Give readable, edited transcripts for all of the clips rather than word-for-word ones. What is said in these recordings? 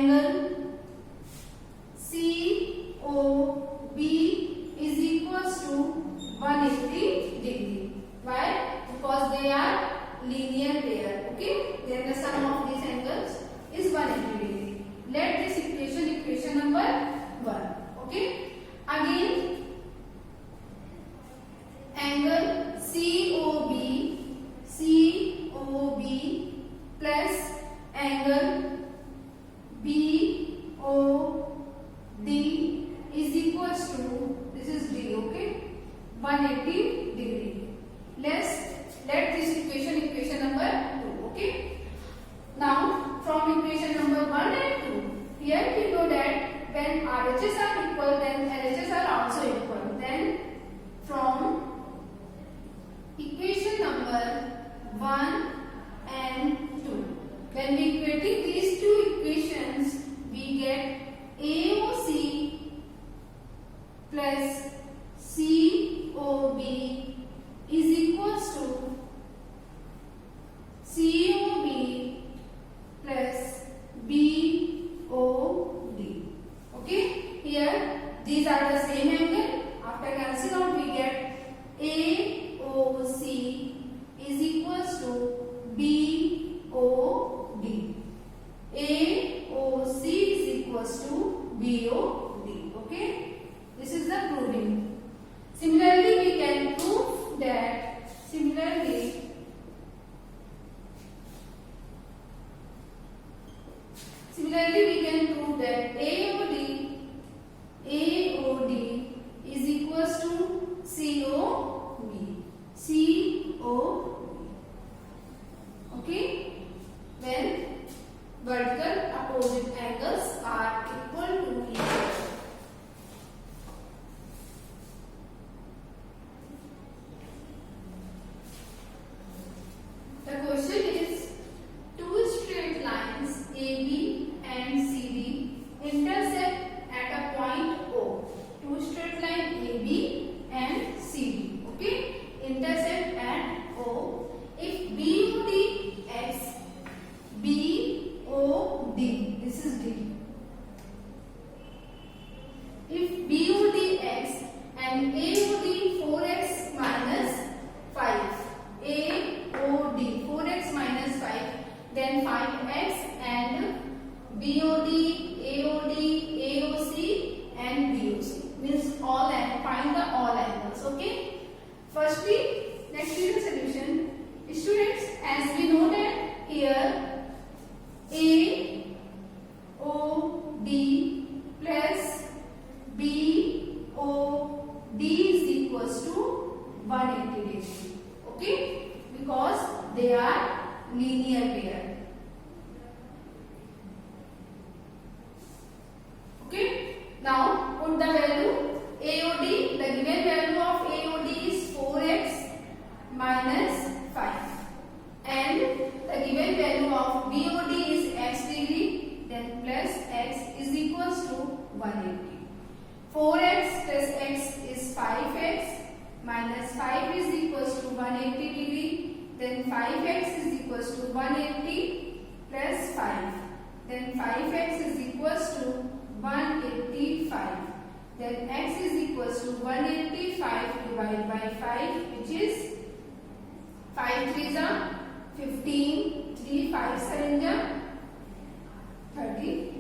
angle COB is equals to 180 degree. Why? Because they are linear pair. Okay. Then the sum of these angles is 180 degree. Let this equation number 1. Okay. Again, angle COB plus angle BOD is equals to, this is D, okay, 180 degree. Let this equation number 2, okay. Now from equation number 1 and 2, here we know that when RHS are equal, then LHS are also equal. Then from equation number 1 and 2, when we equating these two equations, we get AOC plus COB is equals to COB plus BOD. Okay, here these are the same angle. After cancelling out, we get AOC is equals to BOD. AOC is equals to BOD. Okay, this is the proving. Similarly, we can prove that AOD is equals to COB. Okay, when vertical opposite angles are equal to each other. The question is, two straight lines AB and CD intersect at a point O. Two straight lines AB and CD, okay, intersect at O. If BOD X, BOD, this is D. If BOD X and AOD 4x minus 5, AOD 4x minus 5, then find X and BOD, AOD, AOC and BOC. Means all and find the all angles. Okay. Firstly, let's see the solution. Students, as we know that here AOD plus BOD is equals to 180 degree. Okay, because they are linear pair. Okay, now put the value AOD. The given value of AOD is 4x minus 5, and the given value of BOD is x degree, then plus x is equals to 180. 4x plus x is 5x, minus 5 is equals to 180 degree, then 5x is equals to 180 plus 5, then 5x is equals to 185, then x is equals to 185 divided by 5, which is 5 3s are 15, 3 5 7 are 35.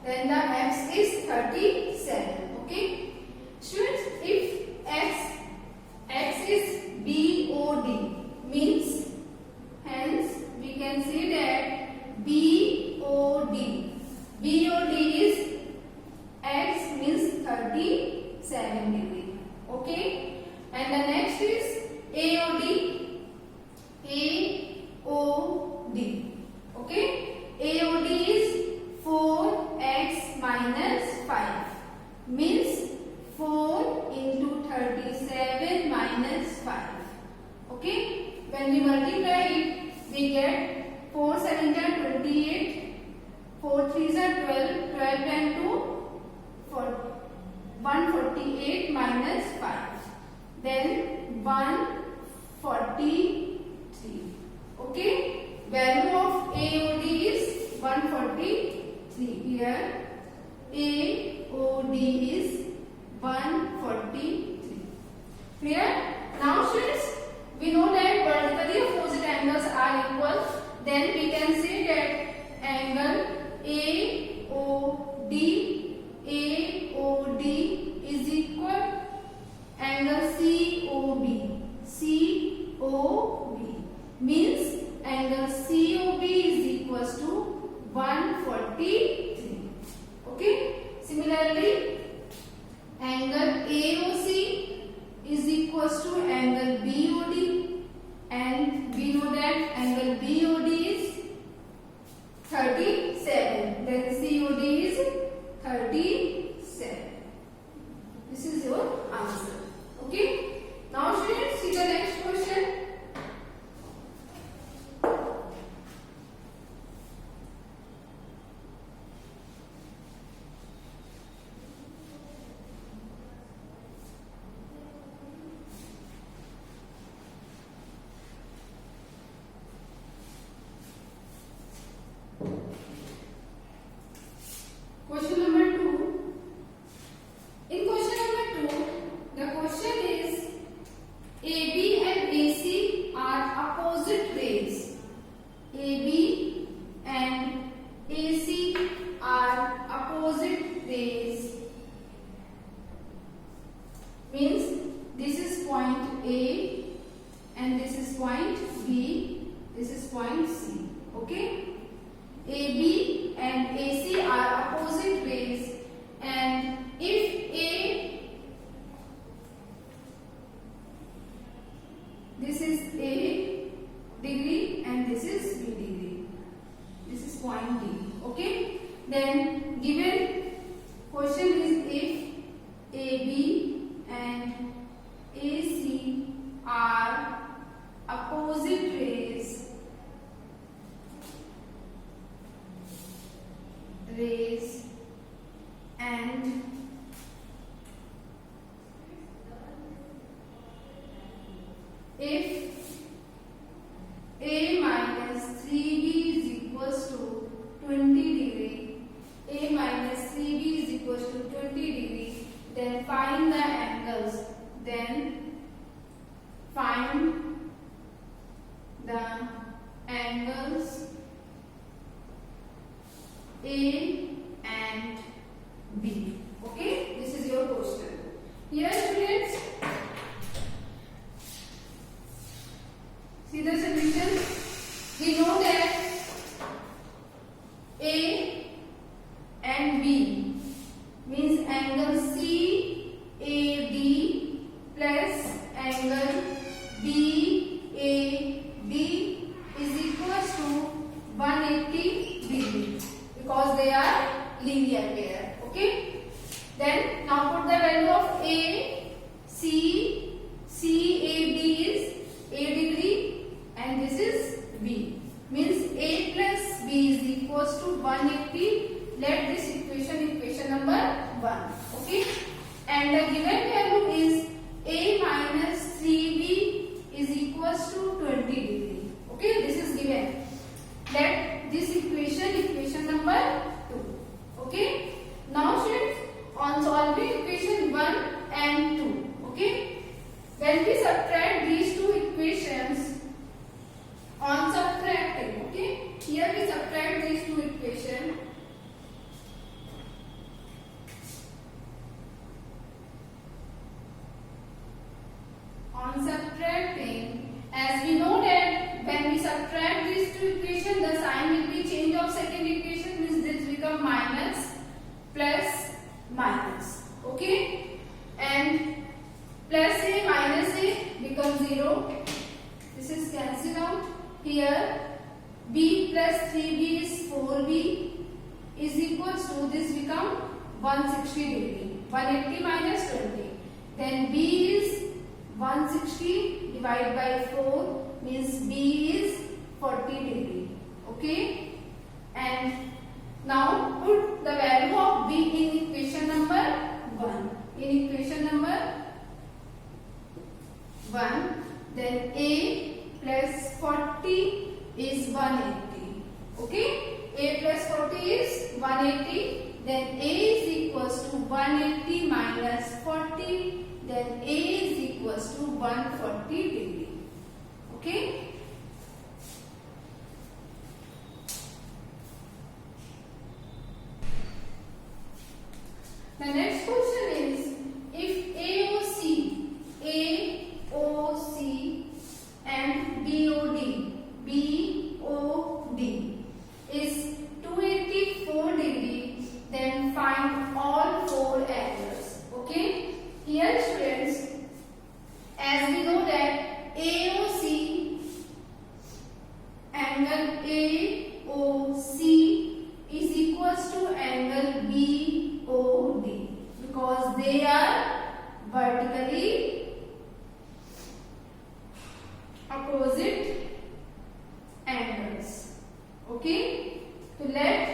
Then the x is 37. Okay. Students, if x is BOD, means hence we can say that BOD is x means 37 degree. Okay. And the next is AOD. Okay. AOD is 4x minus 5, means 4 into 37 minus 5. Okay. When we multiply it, we get 4 7 28, 143. Here AOD is 143. Clear? Now students, we know that vertically opposite angles are equal. Then we can say that angle AOD is equal angle COB. COB means angle COB is equals to 143. Okay. Similarly, angle AOC is equals to angle BOD, and we know that angle BOD is 37. Then COD is 37. This is your answer. Okay. Now students, see the next question. Question number 2. In question number 2, the question is AB and AC are opposite rays. AB and AC are opposite rays. Means this is point A and this is point B. This is point C. Okay. AB and AC are opposite rays, and if this is A degree and this is B degree, this is point D. Okay. Then given question is if AB and AC are opposite rays and if A minus 3B is equals to 20 degree, A minus 3B is equals to 20 degree, then find the angles. Then find the angles A and B. Okay, this is your question. Here students, see the solution. We know that A and B means angle CAD plus angle BAD is equals to 180 degree, because they are linear pair. Okay. Then now put the value of CAB is A degree and this is B. Means A plus B is equals to 180. Let this equation number 1. Okay. And the given value is A minus 3B is equals to 20 degree. Okay. This is given. Let this equation number 2. Okay. Now students, on solving equation 1 and 2, okay, when we subtract these two equations, on subtracting, okay, here we subtract these two equations. On subtracting, as we know that when we subtract these two equations, the sign will be change of second equation, means this become minus plus minus. Okay. And plus A minus A becomes 0. This is cancelled out. Here B plus 3B is 4B is equals to, this become 160 degree. 180 minus 20. Then B is 160 divided by 4 means B is 40 degree. Okay. And now put the value of B in equation number 1. In equation number 1, then A plus 40 is 180. Okay. A plus 180. Then A is equals to 180 minus 40. Then A is equals to 140 degree. Okay. The next question is, if AOC and BOD is 284 degree, then find all four angles. Okay. Here students, as we know that AOC, angle AOC is equals to angle BOD because they are vertically opposite angles. Okay. So let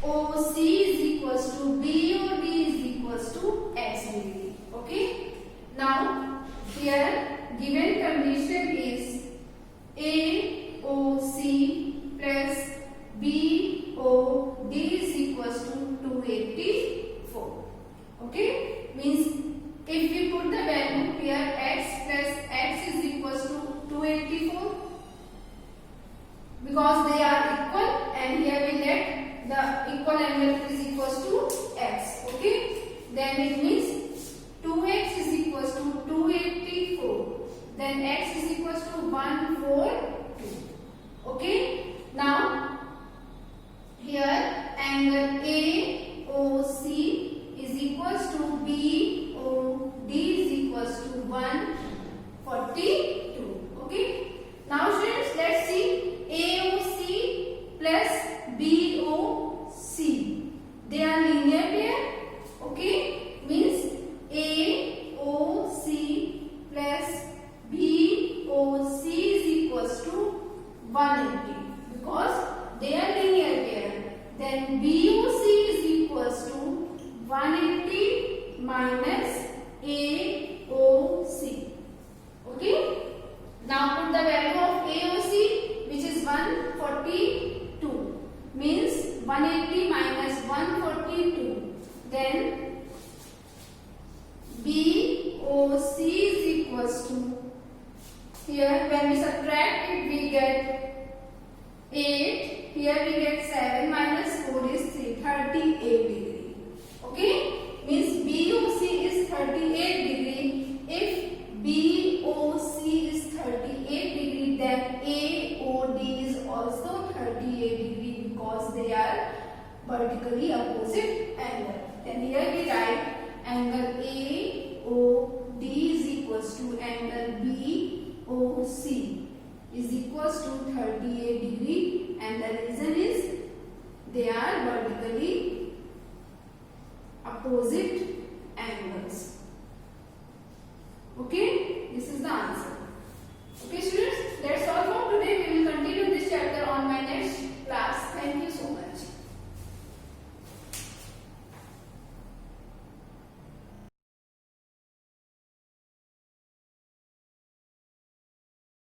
AOC is equals to BOD is equals to X degree. Okay. Now here given condition is AOC plus BOD is equals to 284. Okay. Means if we put the value here x plus x is equals to 284 because they are equal, and here we let the equal angle is equals to x. Okay. Then it means 2x is equals to 284. Then x is equals to 142. Okay. Now here angle AOC is equals to BOD is equals to 142. Okay. Now students, let's see AOC plus BOC. They are linear pair. Okay. Means AOC plus BOC is equals to 180 because they are linear pair. Then BOC is equals to 180 minus AOC. Okay. Now put the value of AOC, which is 142. Means 180 minus 142. Then BOC is equals to, here when we subtract it we get 8. Here we get 7 minus 4 is 3, 38 degree. Okay. Means BOC is 38 degree. If BOC is 38 degree, then AOD is also 38 degree because they are vertically opposite angle. Then here we write angle AOD is equals to angle BOC is equals to 38 degree, and the reason is they are vertically opposite